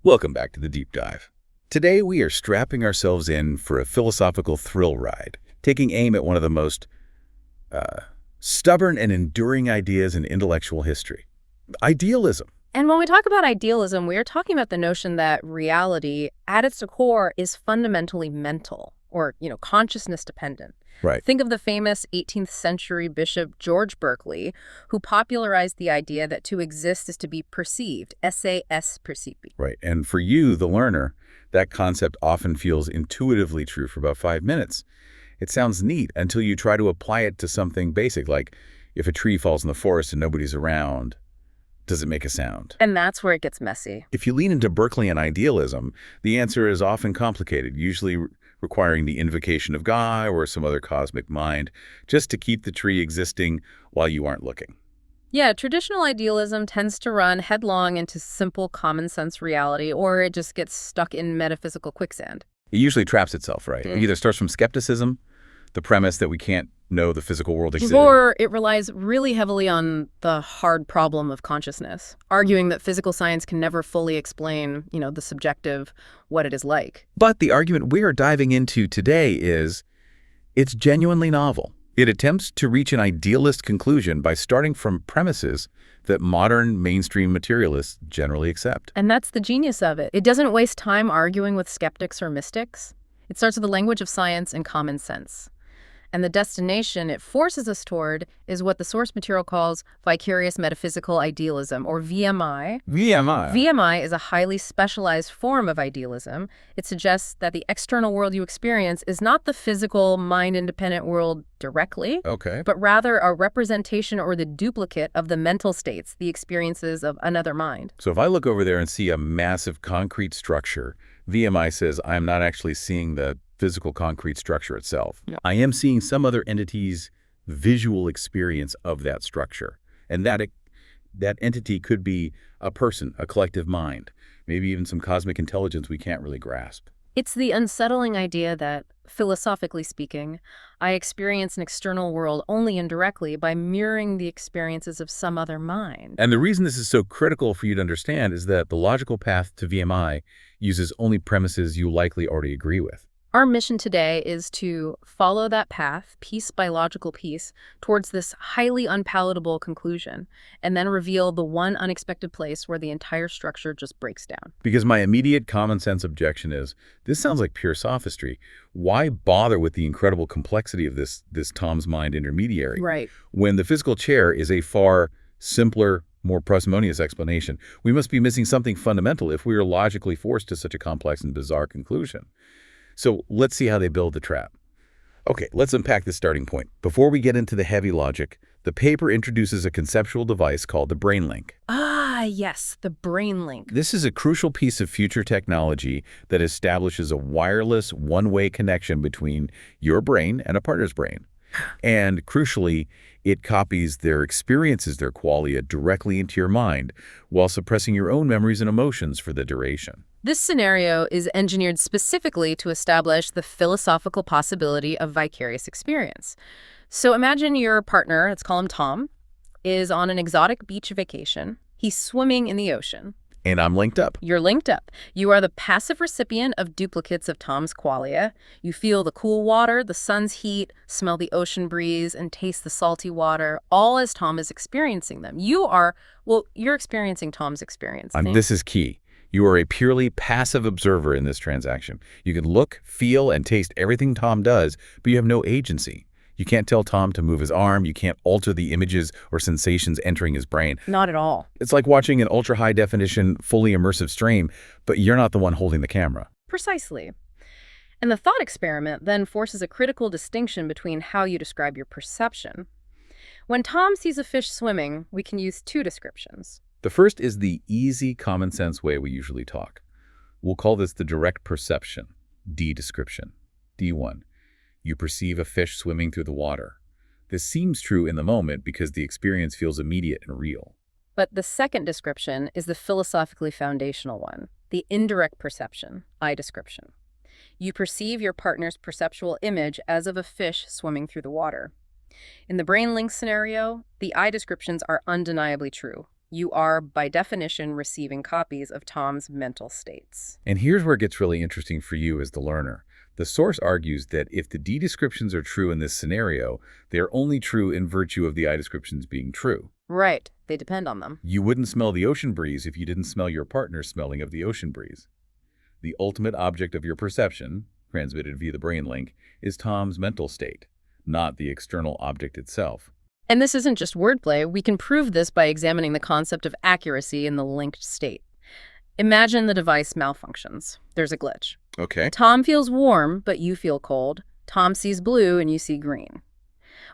Welcome back to the Deep Dive. Today we are strapping ourselves in for a philosophical thrill ride, taking aim at one of the most stubborn and enduring ideas in intellectual history, idealism. And when we talk about idealism, we are talking about the notion that reality, at its core, is fundamentally mental or, consciousness dependent. Right. Think of the famous 18th century Bishop George Berkeley, who popularized the idea that to exist is to be perceived, esse percipi. Right. And for you, the learner, that concept often feels intuitively true for about 5 minutes. It sounds neat until you try to apply it to something basic, like if a tree falls in the forest and nobody's around, does it make a sound? And that's where it gets messy. If you lean into Berkeleyan idealism, the answer is often complicated, usually requiring the invocation of God or some other cosmic mind, just to keep the tree existing while you aren't looking. Yeah, traditional idealism tends to run headlong into simple common sense reality, or it just gets stuck in metaphysical quicksand. It usually traps itself, right? It either starts from skepticism, the premise that we can't know the physical world exists. Or it relies really heavily on the hard problem of consciousness, arguing that physical science can never fully explain, the subjective, what it is like. But the argument we are diving into today is, it's genuinely novel. It attempts to reach an idealist conclusion by starting from premises that modern mainstream materialists generally accept. And that's the genius of it. It doesn't waste time arguing with skeptics or mystics. It starts with the language of science and common sense. And the destination it forces us toward is what the source material calls Vicarious Metaphysical Idealism, or VMI. VMI is a highly specialized form of idealism. It suggests that the external world you experience is not the physical, mind-independent world directly, but rather a representation or the duplicate of the mental states, the experiences of another mind. So if I look over there and see a massive concrete structure, VMI says I'm not actually seeing the physical concrete structure itself. Yeah. I am seeing some other entity's visual experience of that structure. And that entity could be a person, a collective mind, maybe even some cosmic intelligence we can't really grasp. It's the unsettling idea that, philosophically speaking, I experience an external world only indirectly by mirroring the experiences of some other mind. And the reason this is so critical for you to understand is that the logical path to VMI uses only premises you likely already agree with. Our mission today is to follow that path, piece by logical piece, towards this highly unpalatable conclusion, and then reveal the one unexpected place where the entire structure just breaks down. Because my immediate common sense objection is, this sounds like pure sophistry. Why bother with the incredible complexity of this Tom's mind intermediary? Right. When the physical chair is a far simpler, more parsimonious explanation. We must be missing something fundamental if we are logically forced to such a complex and bizarre conclusion. So let's see how they build the trap. Okay, let's unpack the starting point. Before we get into the heavy logic, the paper introduces a conceptual device called the brain link. Ah, yes, the brain link. This is a crucial piece of future technology that establishes a wireless, one-way connection between your brain and a partner's brain. And crucially, it copies their experiences, their qualia, directly into your mind, while suppressing your own memories and emotions for the duration. This scenario is engineered specifically to establish the philosophical possibility of vicarious experience. So imagine your partner, let's call him Tom, is on an exotic beach vacation. He's swimming in the ocean. And I'm linked up. You're linked up. You are the passive recipient of duplicates of Tom's qualia. You feel the cool water, the sun's heat, smell the ocean breeze, and taste the salty water, all as Tom is experiencing them. You're experiencing Tom's experience. This is key. You are a purely passive observer in this transaction. You can look, feel, and taste everything Tom does, but you have no agency. You can't tell Tom to move his arm. You can't alter the images or sensations entering his brain. Not at all. It's like watching an ultra-high definition, fully immersive stream, but you're not the one holding the camera. Precisely. And the thought experiment then forces a critical distinction between how you describe your perception. When Tom sees a fish swimming, we can use two descriptions. The first is the easy, common sense way we usually talk. We'll call this the direct perception, D description. D1. You perceive a fish swimming through the water. This seems true in the moment because the experience feels immediate and real. But the second description is the philosophically foundational one, the indirect perception, I description. You perceive your partner's perceptual image as of a fish swimming through the water. In the brain link scenario, the I descriptions are undeniably true. You are, by definition, receiving copies of Tom's mental states. And here's where it gets really interesting for you as the learner. The source argues that if the D descriptions are true in this scenario, they are only true in virtue of the I descriptions being true. Right. They depend on them. You wouldn't smell the ocean breeze if you didn't smell your partner's smelling of the ocean breeze. The ultimate object of your perception, transmitted via the brain link, is Tom's mental state, not the external object itself. And this isn't just wordplay. We can prove this by examining the concept of accuracy in the linked state. Imagine the device malfunctions. There's a glitch. Okay. Tom feels warm, but you feel cold. Tom sees blue, and you see green.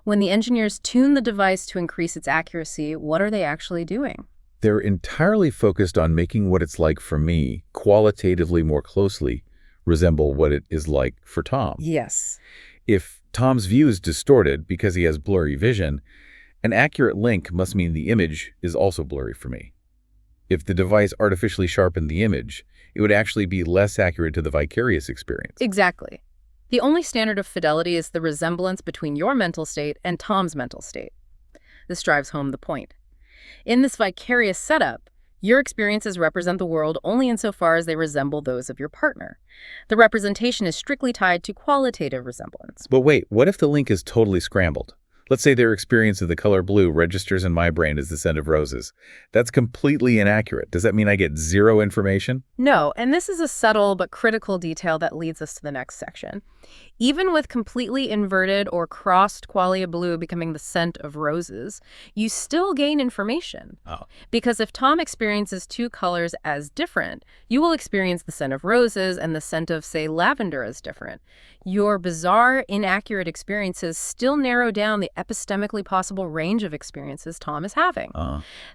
When the engineers tune the device to increase its accuracy, what are they actually doing? They're entirely focused on making what it's like for me qualitatively more closely resemble what it is like for Tom. Yes. If Tom's view is distorted because he has blurry vision, an accurate link must mean the image is also blurry for me. If the device artificially sharpened the image, it would actually be less accurate to the vicarious experience. Exactly. The only standard of fidelity is the resemblance between your mental state and Tom's mental state. This drives home the point. In this vicarious setup, your experiences represent the world only insofar as they resemble those of your partner. The representation is strictly tied to qualitative resemblance. But wait, what if the link is totally scrambled? Let's say their experience of the color blue registers in my brain as the scent of roses. That's completely inaccurate. Does that mean I get zero information? No, and this is a subtle but critical detail that leads us to the next section. Even with completely inverted or crossed qualia blue becoming the scent of roses, you still gain information. Oh. Because if Tom experiences two colors as different, you will experience the scent of roses and the scent of, say, lavender as different. Your bizarre, inaccurate experiences still narrow down the epistemically possible range of experiences Tom is having.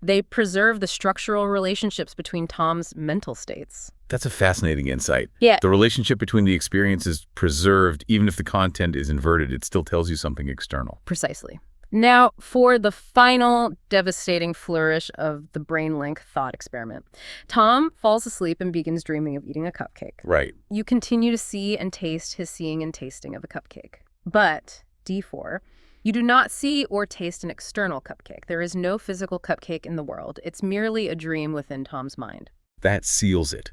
They preserve the structural relationships between Tom's mental states. That's a fascinating insight. Yeah. The relationship between the experience is preserved, even if the content is inverted. It still tells you something external. Precisely. Now, for the final devastating flourish of the brain link thought experiment. Tom falls asleep and begins dreaming of eating a cupcake. Right. You continue to see and taste his seeing and tasting of a cupcake. But, D4, you do not see or taste an external cupcake. There is no physical cupcake in the world. It's merely a dream within Tom's mind. That seals it.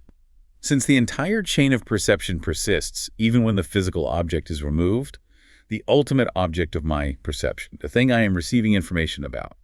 Since the entire chain of perception persists, even when the physical object is removed, the ultimate object of my perception, the thing I am receiving information about,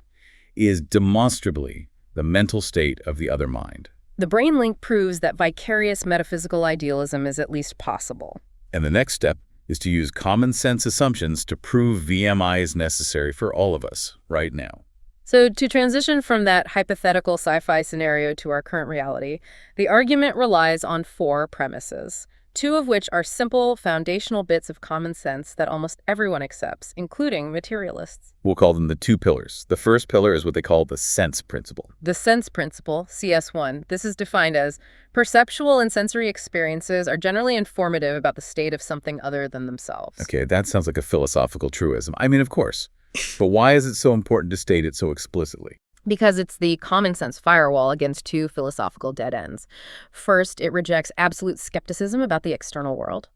is demonstrably the mental state of the other mind. The brain link proves that vicarious metaphysical idealism is at least possible. And the next step is to use common sense assumptions to prove VMI is necessary for all of us right now. So to transition from that hypothetical sci-fi scenario to our current reality, the argument relies on 4 premises, 2 of which are simple, foundational bits of common sense that almost everyone accepts, including materialists. We'll call them the 2 pillars. The first pillar is what they call the sense principle. The sense principle, CS1, this is defined as perceptual and sensory experiences are generally informative about the state of something other than themselves. Okay, that sounds like a philosophical truism. I mean, of course. But why is it so important to state it so explicitly? Because it's the common sense firewall against 2 philosophical dead ends. First, it rejects absolute skepticism about the external world.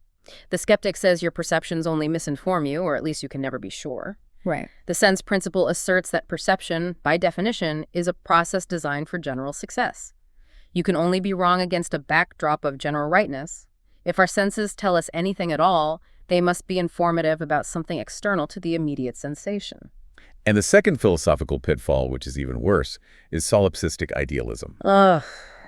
The skeptic says your perceptions only misinform you, or at least you can never be sure. Right. The sense principle asserts that perception, by definition, is a process designed for general success. You can only be wrong against a backdrop of general rightness. If our senses tell us anything at all, they must be informative about something external to the immediate sensation. And the second philosophical pitfall, which is even worse, is solipsistic idealism. Ugh,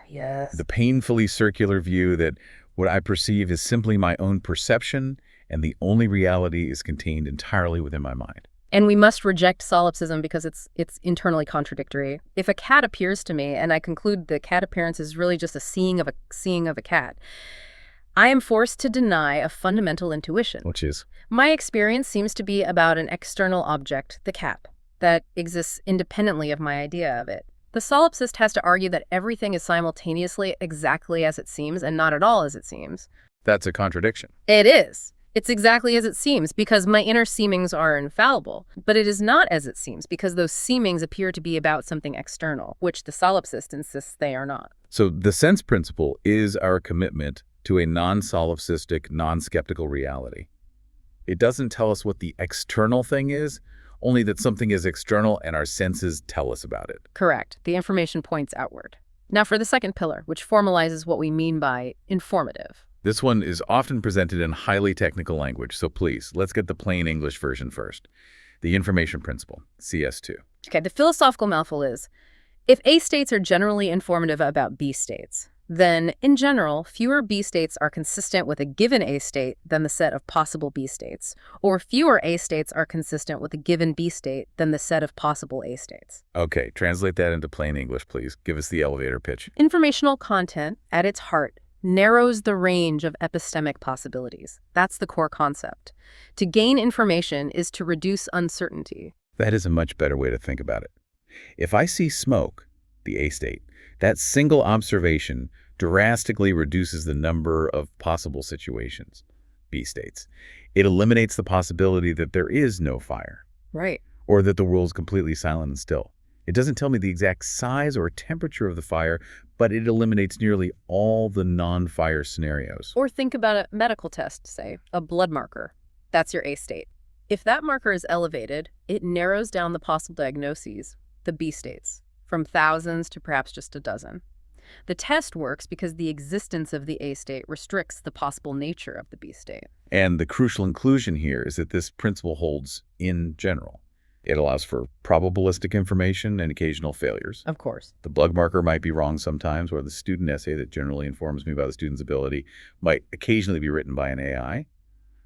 yes. The painfully circular view that what I perceive is simply my own perception and the only reality is contained entirely within my mind. And we must reject solipsism because it's internally contradictory. If a cat appears to me and I conclude the cat appearance is really just a seeing of a cat, I am forced to deny a fundamental intuition. Which is? My experience seems to be about an external object, the cat, that exists independently of my idea of it. The solipsist has to argue that everything is simultaneously exactly as it seems and not at all as it seems. That's a contradiction. It is. It's exactly as it seems because my inner seemings are infallible. But it is not as it seems because those seemings appear to be about something external, which the solipsist insists they are not. So the sense principle is our commitment to a non-solipsistic, non-skeptical reality. It doesn't tell us what the external thing is, only that something is external and our senses tell us about it. Correct. The information points outward. Now for the second pillar, which formalizes what we mean by informative. This one is often presented in highly technical language, so please, let's get the plain English version first. The information principle, CS2. Okay, the philosophical mouthful is, if A states are generally informative about B states, then, in general, fewer B states are consistent with a given A state than the set of possible B states, or fewer A states are consistent with a given B state than the set of possible A states. Okay, translate that into plain English, please. Give us the elevator pitch. Informational content, at its heart, narrows the range of epistemic possibilities. That's the core concept. To gain information is to reduce uncertainty. That is a much better way to think about it. If I see smoke, the A state, that single observation drastically reduces the number of possible situations, B states. It eliminates the possibility that there is no fire. Right. Or that the world is completely silent and still. It doesn't tell me the exact size or temperature of the fire, but it eliminates nearly all the non-fire scenarios. Or think about a medical test, say, a blood marker. That's your A state. If that marker is elevated, it narrows down the possible diagnoses, the B states, from thousands to perhaps just a dozen. The test works because the existence of the A state restricts the possible nature of the B state. And the crucial inclusion here is that this principle holds in general. It allows for probabilistic information and occasional failures. Of course. The blood marker might be wrong sometimes, or the student essay that generally informs me about the student's ability might occasionally be written by an AI.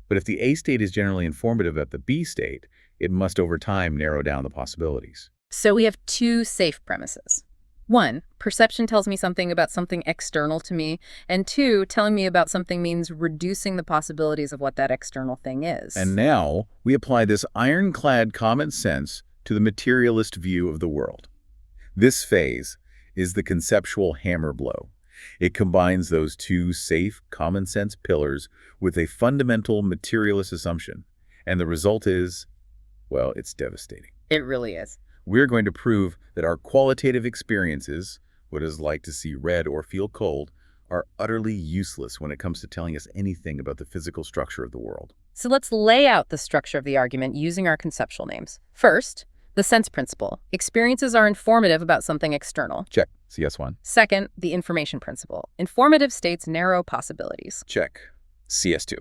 But if the A state is generally informative of the B state, it must over time narrow down the possibilities. So we have two safe premises. One, perception tells me something about something external to me, and two, telling me about something means reducing the possibilities of what that external thing is. And now we apply this ironclad common sense to the materialist view of the world. This phase is the conceptual hammer blow. It combines those two safe common sense pillars with a fundamental materialist assumption. And the result is, well, it's devastating. It really is. We're going to prove that our qualitative experiences, what it is like to see red or feel cold, are utterly useless when it comes to telling us anything about the physical structure of the world. So let's lay out the structure of the argument using our conceptual names. First, the sense principle. Experiences are informative about something external. Check. CS1. Second, the information principle. Informative states narrow possibilities. Check. CS2.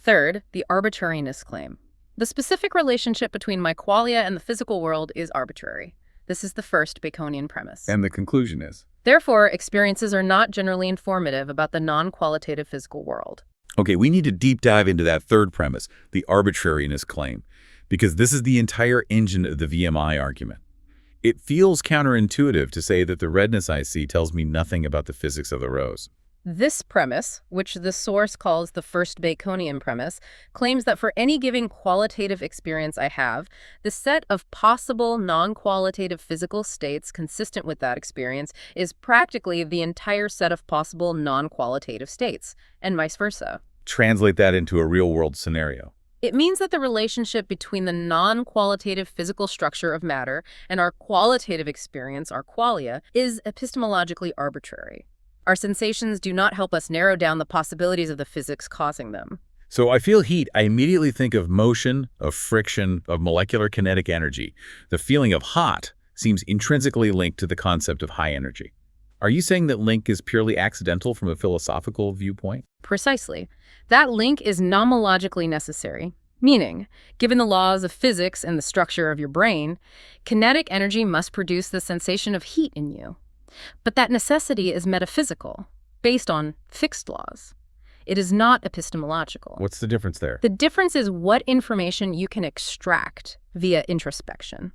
Third, the arbitrariness claim. The specific relationship between my qualia and the physical world is arbitrary. This is the first Baconian premise. And the conclusion is? Therefore, experiences are not generally informative about the non-qualitative physical world. Okay, we need to deep dive into that third premise, the arbitrariness claim, because this is the entire engine of the VMI argument. It feels counterintuitive to say that the redness I see tells me nothing about the physics of the rose. This premise, which the source calls the first Baconian premise, claims that for any given qualitative experience I have, the set of possible non-qualitative physical states consistent with that experience is practically the entire set of possible non-qualitative states, and vice versa. Translate that into a real-world scenario. It means that the relationship between the non-qualitative physical structure of matter and our qualitative experience, our qualia, is epistemologically arbitrary. Our sensations do not help us narrow down the possibilities of the physics causing them. So I feel heat, I immediately think of motion, of friction, of molecular kinetic energy. The feeling of hot seems intrinsically linked to the concept of high energy. Are you saying that link is purely accidental from a philosophical viewpoint? Precisely. That link is nomologically necessary, meaning, given the laws of physics and the structure of your brain, kinetic energy must produce the sensation of heat in you. But that necessity is metaphysical, based on fixed laws. It is not epistemological. What's the difference there? The difference is what information you can extract via introspection.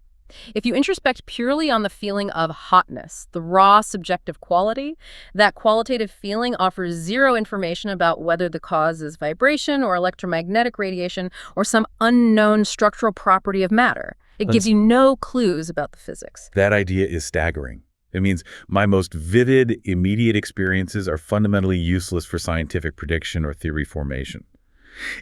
If you introspect purely on the feeling of hotness, the raw subjective quality, that qualitative feeling offers zero information about whether the cause is vibration or electromagnetic radiation or some unknown structural property of matter. It gives you no clues about the physics. That idea is staggering. It means my most vivid, immediate experiences are fundamentally useless for scientific prediction or theory formation.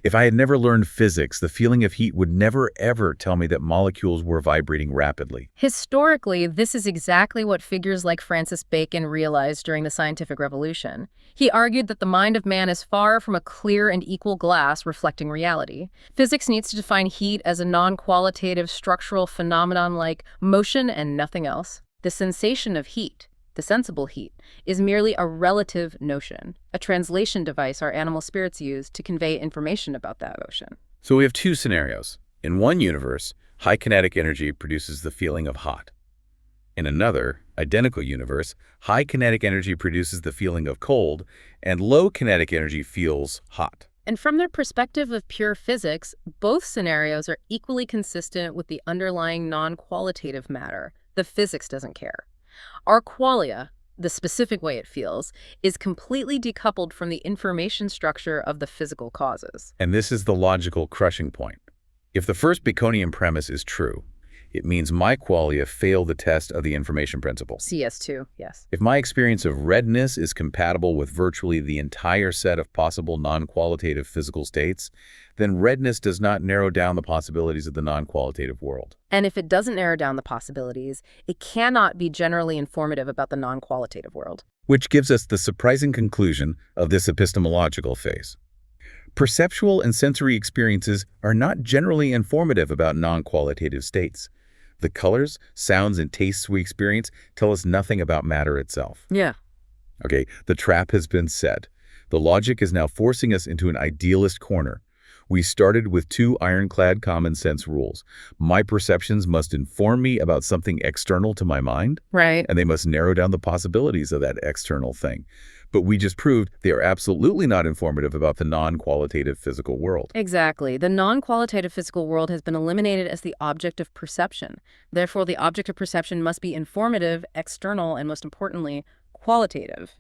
If I had never learned physics, the feeling of heat would never ever tell me that molecules were vibrating rapidly. Historically, this is exactly what figures like Francis Bacon realized during the scientific revolution. He argued that the mind of man is far from a clear and equal glass reflecting reality. Physics needs to define heat as a non-qualitative structural phenomenon like motion and nothing else. The sensation of heat, the sensible heat, is merely a relative notion, a translation device our animal spirits use to convey information about that ocean. So we have two scenarios. In one universe, high kinetic energy produces the feeling of hot. In another, identical universe, high kinetic energy produces the feeling of cold, and low kinetic energy feels hot. And from the perspective of pure physics, both scenarios are equally consistent with the underlying non-qualitative matter. The physics doesn't care. Our qualia, the specific way it feels, is completely decoupled from the information structure of the physical causes. And this is the logical crushing point. If the first Baconian premise is true, it means my qualia fail the test of the information principle. CS2, yes. If my experience of redness is compatible with virtually the entire set of possible non-qualitative physical states, then redness does not narrow down the possibilities of the non-qualitative world. And if it doesn't narrow down the possibilities, it cannot be generally informative about the non-qualitative world. Which gives us the surprising conclusion of this epistemological phase. Perceptual and sensory experiences are not generally informative about non-qualitative states. The colors, sounds, and tastes we experience tell us nothing about matter itself. Yeah. Okay, the trap has been set. The logic is now forcing us into an idealist corner. We started with two ironclad common sense rules. My perceptions must inform me about something external to my mind, Right. and they must narrow down the possibilities of that external thing. But we just proved they are absolutely not informative about the non-qualitative physical world. Exactly. The non-qualitative physical world has been eliminated as the object of perception. Therefore, the object of perception must be informative, external, and most importantly, qualitative.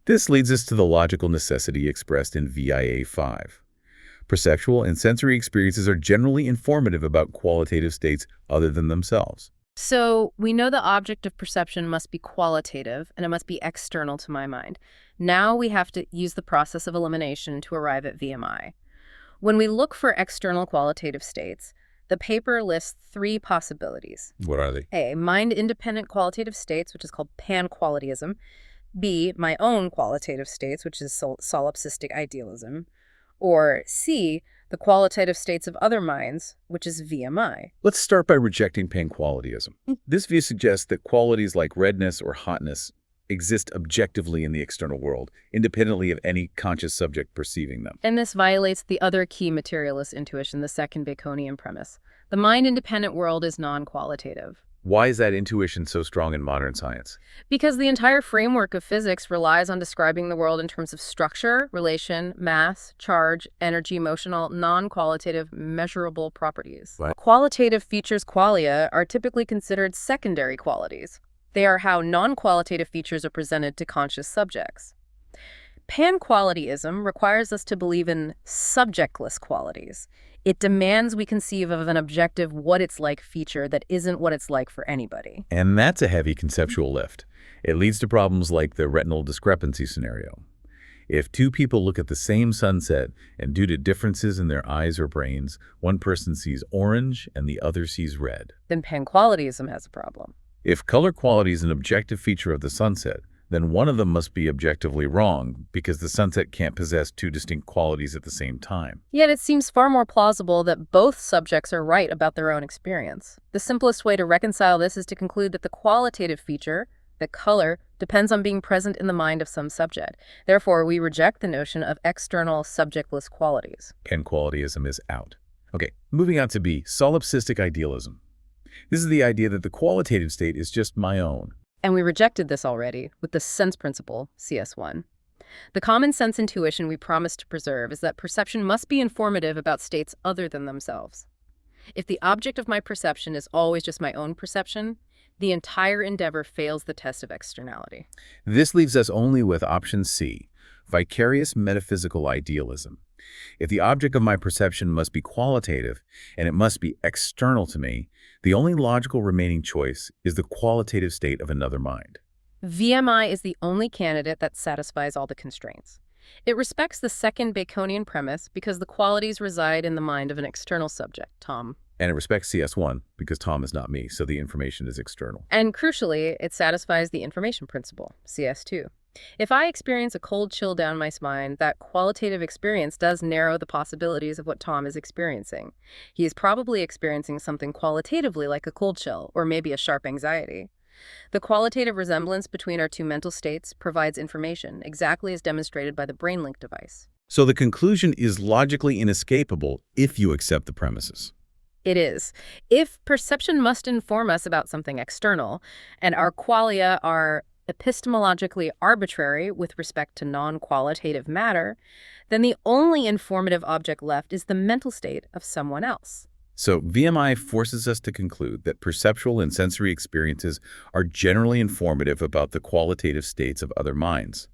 This leads us to the logical necessity expressed in VIA 5. Perceptual and sensory experiences are generally informative about qualitative states other than themselves. So we know the object of perception must be qualitative, and it must be external to my mind. Now we have to use the process of elimination to arrive at VMI. When we look for external qualitative states, the paper lists three possibilities. What are they? A, mind-independent qualitative states, which is called pan-qualityism. B, my own qualitative states, which is solipsistic idealism. Or C, the qualitative states of other minds, which is VMI. Let's start by rejecting pan-qualityism. This view suggests that qualities like redness or hotness exist objectively in the external world, independently of any conscious subject perceiving them. And this violates the other key materialist intuition, the second Baconian premise. The mind-independent world is non-qualitative. Why is that intuition so strong in modern science? Because the entire framework of physics relies on describing the world in terms of structure, relation, mass, charge, energy, emotional, non-qualitative, measurable properties. What? Qualitative features, qualia, are typically considered secondary qualities. They are how non-qualitative features are presented to conscious subjects. Pan-qualityism requires us to believe in subjectless qualities. It demands we conceive of an objective what-it's-like feature that isn't what it's like for anybody. And that's a heavy conceptual lift. It leads to problems like the retinal discrepancy scenario. If two people look at the same sunset and due to differences in their eyes or brains, one person sees orange and the other sees red. Then pan-qualityism has a problem. If color quality is an objective feature of the sunset, then one of them must be objectively wrong because the sunset can't possess two distinct qualities at the same time. Yet it seems far more plausible that both subjects are right about their own experience. The simplest way to reconcile this is to conclude that the qualitative feature, the color, depends on being present in the mind of some subject. Therefore, we reject the notion of external subjectless qualities. Pan-qualityism is out. Okay, moving on to B, solipsistic idealism. This is the idea that the qualitative state is just my own. And we rejected this already with the sense principle, CS1. The common sense intuition we promise to preserve is that perception must be informative about states other than themselves. If the object of my perception is always just my own perception, the entire endeavor fails the test of externality. This leaves us only with option C, vicarious metaphysical idealism. If the object of my perception must be qualitative and it must be external to me, the only logical remaining choice is the qualitative state of another mind. VMI is the only candidate that satisfies all the constraints. It respects the second Baconian premise because the qualities reside in the mind of an external subject, Tom. And it respects CS1 because Tom is not me, so the information is external. And crucially, it satisfies the information principle, CS2. If I experience a cold chill down my spine, that qualitative experience does narrow the possibilities of what Tom is experiencing. He is probably experiencing something qualitatively like a cold chill, or maybe a sharp anxiety. The qualitative resemblance between our two mental states provides information, exactly as demonstrated by the BrainLink device. So the conclusion is logically inescapable if you accept the premises. It is. If perception must inform us about something external, and our qualia are epistemologically arbitrary with respect to non-qualitative matter, then the only informative object left is the mental state of someone else. So VMI forces us to conclude that perceptual and sensory experiences are generally informative about the qualitative states of other minds.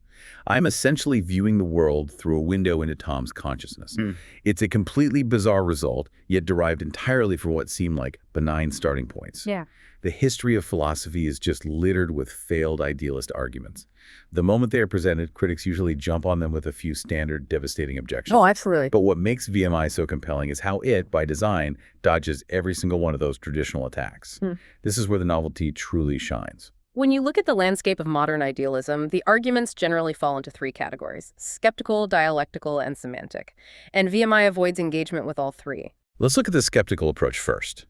I'm essentially viewing the world through a window into Tom's consciousness. It's a completely bizarre result, yet derived entirely from what seem like benign starting points. Yeah. The history of philosophy is just littered with failed idealist arguments. The moment they are presented, critics usually jump on them with a few standard, devastating objections. Oh, absolutely. But what makes VMI so compelling is how it, by design, dodges every single one of those traditional attacks. This is where the novelty truly shines. When you look at the landscape of modern idealism, the arguments generally fall into three categories: skeptical, dialectical, and semantic. And VMI avoids engagement with all three. Let's look at the skeptical approach first.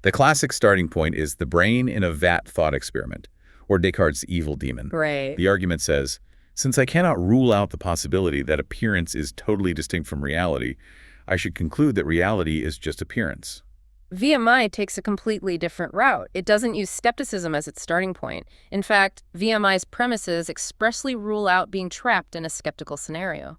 The classic starting point is the brain in a vat thought experiment, or Descartes' evil demon. Right. The argument says, since I cannot rule out the possibility that appearance is totally distinct from reality, I should conclude that reality is just appearance. VMI takes a completely different route. It doesn't use skepticism as its starting point. In fact, VMI's premises expressly rule out being trapped in a skeptical scenario.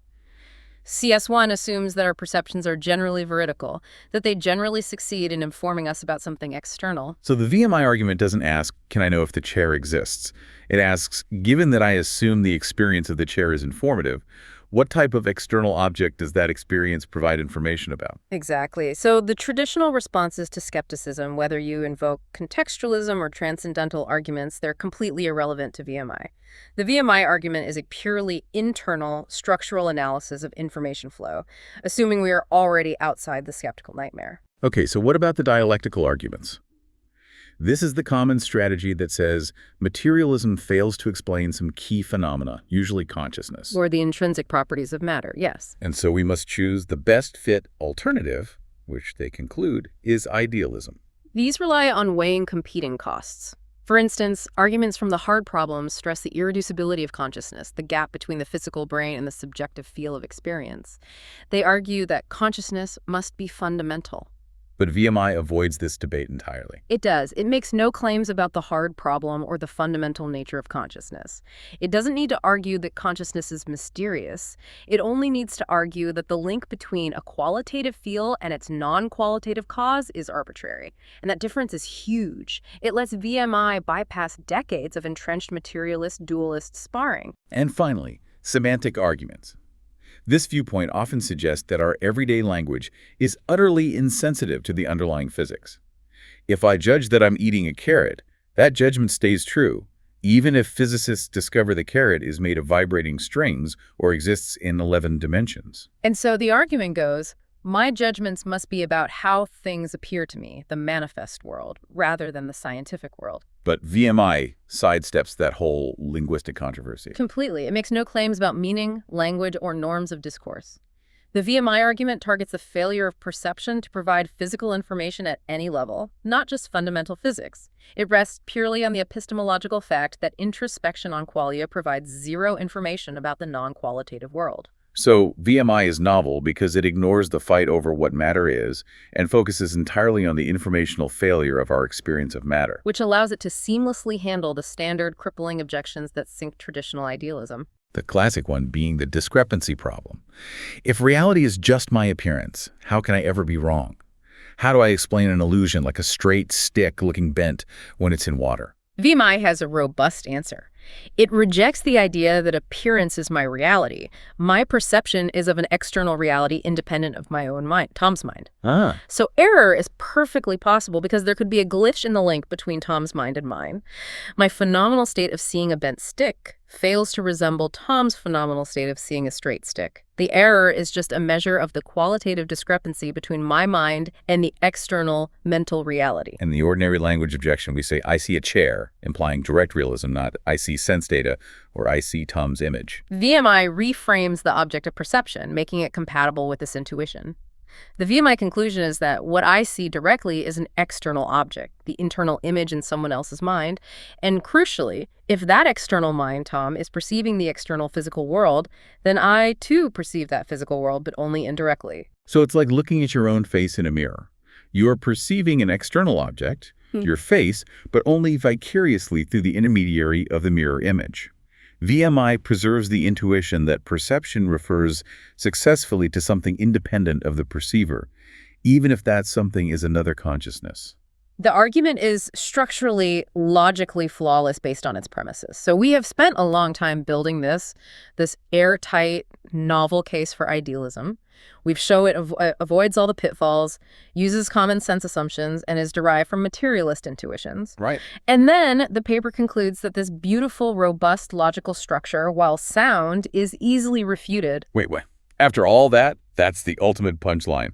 CS1 assumes that our perceptions are generally veridical, that they generally succeed in informing us about something external. So the VMI argument doesn't ask, can I know if the chair exists? It asks, given that I assume the experience of the chair is informative, what type of external object does that experience provide information about? Exactly. So the traditional responses to skepticism, whether you invoke contextualism or transcendental arguments, they're completely irrelevant to VMI. The VMI argument is a purely internal, structural analysis of information flow, assuming we are already outside the skeptical nightmare. Okay, so what about the dialectical arguments? This is the common strategy that says materialism fails to explain some key phenomena, usually consciousness. Or the intrinsic properties of matter, yes. And so we must choose the best fit alternative, which they conclude is idealism. These rely on weighing competing costs. For instance, arguments from the hard problems stress the irreducibility of consciousness, the gap between the physical brain and the subjective feel of experience. They argue that consciousness must be fundamental. But VMI avoids this debate entirely. It does. It makes no claims about the hard problem or the fundamental nature of consciousness. It doesn't need to argue that consciousness is mysterious. It only needs to argue that the link between a qualitative feel and its non-qualitative cause is arbitrary. And that difference is huge. It lets VMI bypass decades of entrenched materialist dualist sparring. And finally, semantic arguments. This viewpoint often suggests that our everyday language is utterly insensitive to the underlying physics. If I judge that I'm eating a carrot, that judgment stays true, even if physicists discover the carrot is made of vibrating strings or exists in 11 dimensions. And so the argument goes, my judgments must be about how things appear to me, the manifest world, rather than the scientific world. But VMI sidesteps that whole linguistic controversy. Completely. It makes no claims about meaning, language, or norms of discourse. The VMI argument targets the failure of perception to provide physical information at any level, not just fundamental physics. It rests purely on the epistemological fact that introspection on qualia provides zero information about the non-qualitative world. So VMI is novel because it ignores the fight over what matter is and focuses entirely on the informational failure of our experience of matter. Which allows it to seamlessly handle the standard crippling objections that sink traditional idealism. The classic one being the discrepancy problem. If reality is just my appearance, how can I ever be wrong? How do I explain an illusion like a straight stick looking bent when it's in water? VMI has a robust answer. It rejects the idea that appearance is my reality. My perception is of an external reality independent of my own mind, Tom's mind. So error is perfectly possible because there could be a glitch in the link between Tom's mind and mine. My phenomenal state of seeing a bent stick fails to resemble Tom's phenomenal state of seeing a straight stick. The error is just a measure of the qualitative discrepancy between my mind and the external mental reality. In the ordinary language objection, we say, I see a chair, implying direct realism, not I see sense data or I see Tom's image. VMI reframes the object of perception, making it compatible with this intuition. The VMI conclusion is that what I see directly is an external object, the internal image in someone else's mind, and crucially, if that external mind, Tom, is perceiving the external physical world, then I, too, perceive that physical world, but only indirectly. So it's like looking at your own face in a mirror. You are perceiving an external object, your face, but only vicariously through the intermediary of the mirror image. VMI preserves the intuition that perception refers successfully to something independent of the perceiver, even if that something is another consciousness. The argument is structurally, logically flawless based on its premises. So we have spent a long time building this airtight, novel case for idealism. We've shown it avoids all the pitfalls, uses common sense assumptions, and is derived from materialist intuitions. Right. And then the paper concludes that this beautiful, robust logical structure, while sound, is easily refuted. Wait. After all that, that's the ultimate punchline.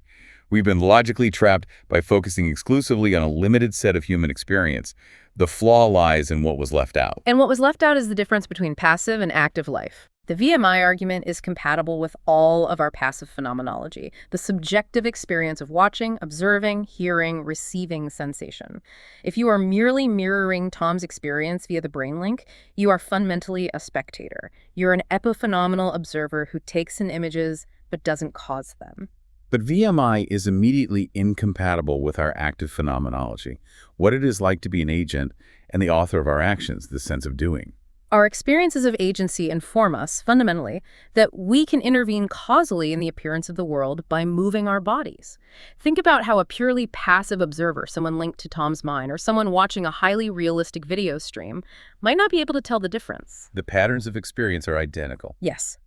We've been logically trapped by focusing exclusively on a limited set of human experience. The flaw lies in what was left out. And what was left out is the difference between passive and active life. The VMI argument is compatible with all of our passive phenomenology, the subjective experience of watching, observing, hearing, receiving sensation. If you are merely mirroring Tom's experience via the brain link, you are fundamentally a spectator. You're an epiphenomenal observer who takes in images but doesn't cause them. But VMI is immediately incompatible with our active phenomenology, what it is like to be an agent and the author of our actions, the sense of doing. Our experiences of agency inform us, fundamentally, that we can intervene causally in the appearance of the world by moving our bodies. Think about how a purely passive observer, someone linked to Tom's mind, or someone watching a highly realistic video stream, might not be able to tell the difference. The patterns of experience are identical. Yes.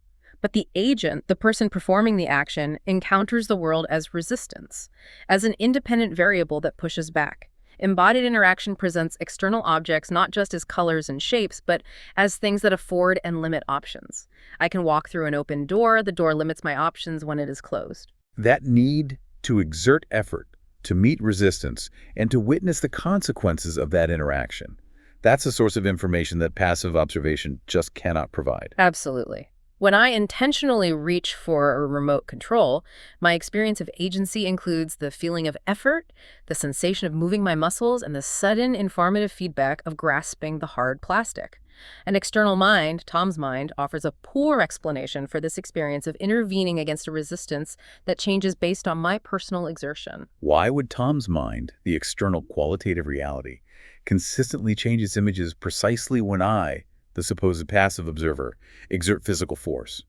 But the agent, the person performing the action, encounters the world as resistance, as an independent variable that pushes back. Embodied interaction presents external objects not just as colors and shapes, but as things that afford and limit options. I can walk through an open door. The door limits my options when it is closed. That need to exert effort, to meet resistance, and to witness the consequences of that interaction, that's a source of information that passive observation just cannot provide. Absolutely. When I intentionally reach for a remote control, my experience of agency includes the feeling of effort, the sensation of moving my muscles, and the sudden informative feedback of grasping the hard plastic. An external mind, Tom's mind, offers a poor explanation for this experience of intervening against a resistance that changes based on my personal exertion. Why would Tom's mind, the external qualitative reality, consistently change its images precisely when I, the supposed passive observer, exert physical force?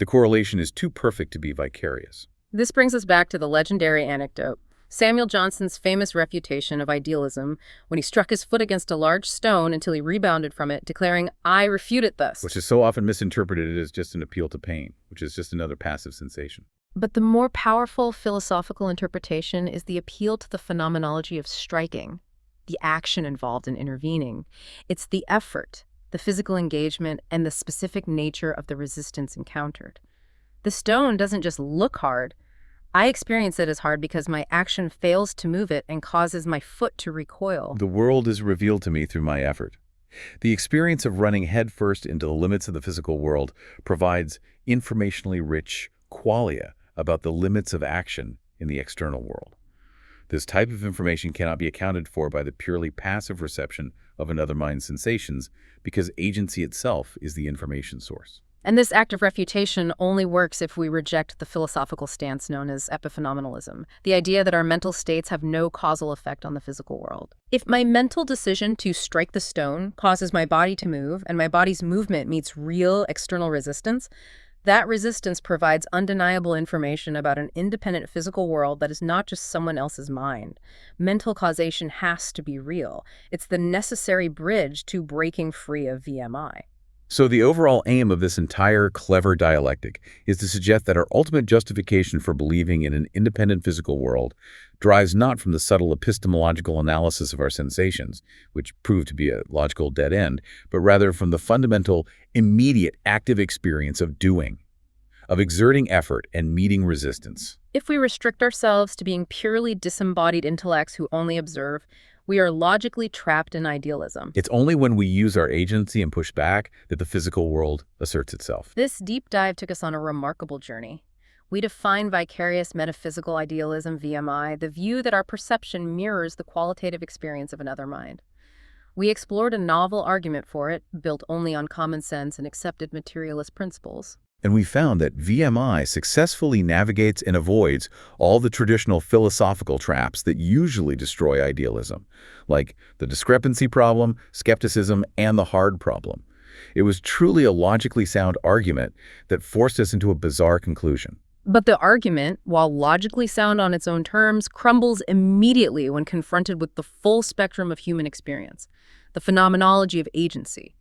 The correlation is too perfect to be vicarious. This brings us back to the legendary anecdote, Samuel Johnson's famous refutation of idealism when he struck his foot against a large stone until he rebounded from it, declaring, "I refute it thus." Which is so often misinterpreted as just an appeal to pain, which is just another passive sensation. But the more powerful philosophical interpretation is the appeal to the phenomenology of striking, the action involved in intervening. It's the effort, the physical engagement, and the specific nature of the resistance encountered. The stone doesn't just look hard. I experience it as hard because my action fails to move it and causes my foot to recoil. The world is revealed to me through my effort. The experience of running headfirst into the limits of the physical world provides informationally rich qualia about the limits of action in the external world. This type of information cannot be accounted for by the purely passive reception of another mind's sensations, because agency itself is the information source. And this act of refutation only works if we reject the philosophical stance known as epiphenomenalism, the idea that our mental states have no causal effect on the physical world. If my mental decision to strike the stone causes my body to move, and my body's movement meets real external resistance, that resistance provides undeniable information about an independent physical world that is not just someone else's mind. Mental causation has to be real. It's the necessary bridge to breaking free of VMI. So the overall aim of this entire clever dialectic is to suggest that our ultimate justification for believing in an independent physical world derives not from the subtle epistemological analysis of our sensations, which prove to be a logical dead end, but rather from the fundamental, immediate, active experience of doing, of exerting effort and meeting resistance. If we restrict ourselves to being purely disembodied intellects who only observe, we are logically trapped in idealism. It's only when we use our agency and push back that the physical world asserts itself. This deep dive took us on a remarkable journey. We define Vicarious Metaphysical Idealism, VMI, the view that our perception mirrors the qualitative experience of another mind. We explored a novel argument for it, built only on common sense and accepted materialist principles. And we found that VMI successfully navigates and avoids all the traditional philosophical traps that usually destroy idealism, like the discrepancy problem, skepticism, and the hard problem. It was truly a logically sound argument that forced us into a bizarre conclusion. But the argument, while logically sound on its own terms, crumbles immediately when confronted with the full spectrum of human experience, the phenomenology of agency.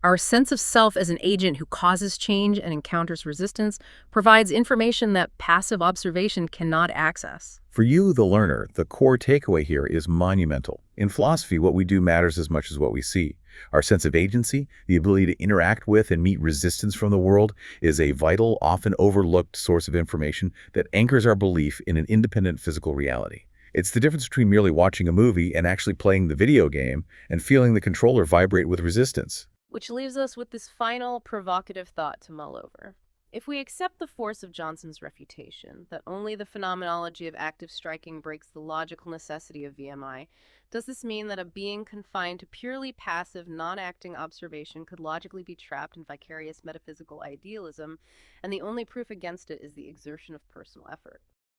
Our sense of self as an agent who causes change and encounters resistance provides information that passive observation cannot access. For you, the learner, the core takeaway here is monumental. In philosophy, what we do matters as much as what we see. Our sense of agency, the ability to interact with and meet resistance from the world, is a vital, often overlooked source of information that anchors our belief in an independent physical reality. It's the difference between merely watching a movie and actually playing the video game and feeling the controller vibrate with resistance. Which leaves us with this final provocative thought to mull over. If we accept the force of Johnson's refutation, that only the phenomenology of active striking breaks the logical necessity of VMI, does this mean that a being confined to purely passive, non-acting observation could logically be trapped in vicarious metaphysical idealism, and the only proof against it is the exertion of personal effort?